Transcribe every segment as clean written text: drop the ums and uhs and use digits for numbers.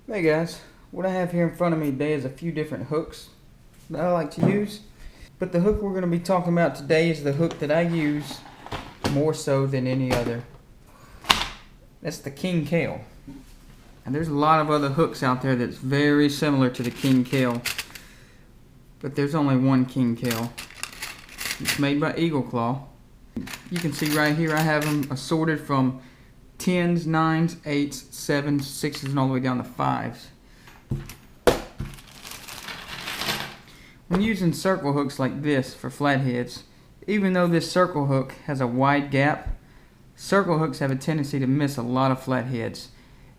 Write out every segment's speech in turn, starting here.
Hey guys, what I have here in front of me today is a few different hooks that I like to use. But the hook we're going to be talking about today is the hook that I use more so than any other. That's the King Cale. And there's a lot of other hooks out there that's very similar to the King Cale. But there's only one King Cale. It's made by Eagle Claw. You can see right here I have them assorted from 10s, 9s, 8s, 7s, 6s, and all the way down to 5s. When using circle hooks like this for flatheads, even though this circle hook has a wide gap, circle hooks have a tendency to miss a lot of flatheads.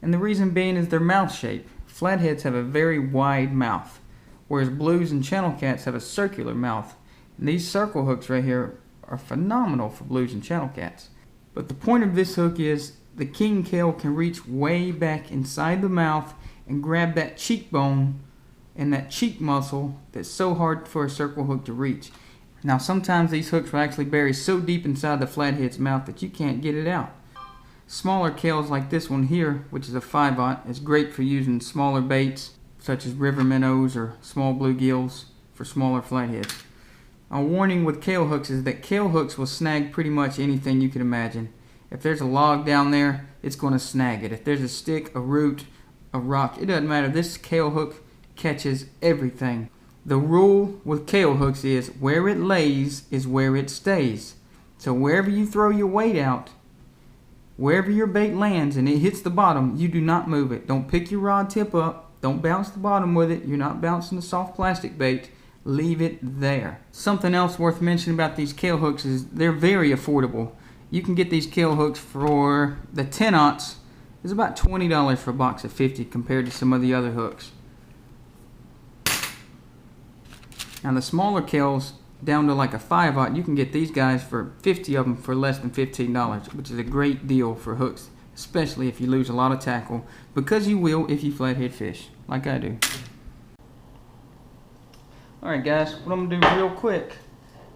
And the reason being is their mouth shape. Flatheads have a very wide mouth, whereas blues and channel cats have a circular mouth. And these circle hooks right here are phenomenal for blues and channel cats. But the point of this hook is the King Cale can reach way back inside the mouth and grab that cheekbone and that cheek muscle that's so hard for a circle hook to reach. Now sometimes these hooks will actually bury so deep inside the flathead's mouth that you can't get it out. Smaller cales like this one here, which is a 5/0, is great for using smaller baits such as river minnows or small bluegills for smaller flatheads. A warning with cale hooks is that cale hooks will snag pretty much anything you can imagine. If there's a log down there, it's going to snag it. If there's a stick, a root, a rock, it doesn't matter. This cale hook catches everything. The rule with cale hooks is where it lays is where it stays. So wherever you throw your weight out, wherever your bait lands and it hits the bottom, you do not move it. Don't pick your rod tip up. Don't bounce the bottom with it. You're not bouncing the soft plastic bait. Leave it there. Something else worth mentioning about these cale hooks is they're very affordable. You can get these cale hooks for the 10/0. It's about $20 for a box of 50 compared to some of the other hooks. Now the smaller cales down to like a 5/0, you can get these guys for 50 of them for less than $15, which is a great deal for hooks, especially if you lose a lot of tackle, because you will if you flathead fish, like I do. Alright guys, what I'm going to do real quick,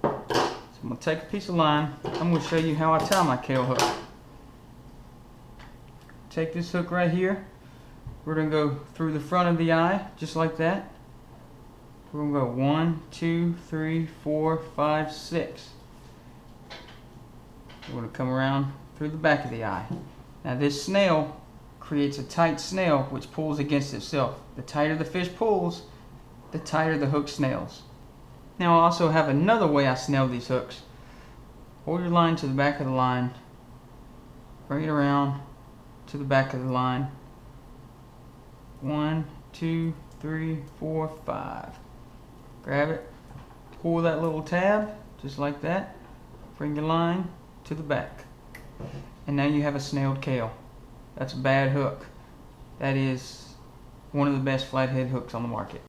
I'm going to take a piece of line. I'm going to show you how I tie my cale hook. Take this hook right here. We're going to go through the front of the eye, just like that. We're going to go 1, 2, 3, 4, 5, 6. We're going to come around through the back of the eye. Now this snail creates a tight snail which pulls against itself. The tighter the fish pulls, the tighter the hook snails. Now I also have another way I snail these hooks. Hold your line to the back of the line, bring it around to the back of the line. 1, 2, 3, 4, 5. Grab it, pull that little tab, just like that. Bring your line to the back. And now you have a snailed cale. That's a bad hook. That is one of the best flathead hooks on the market.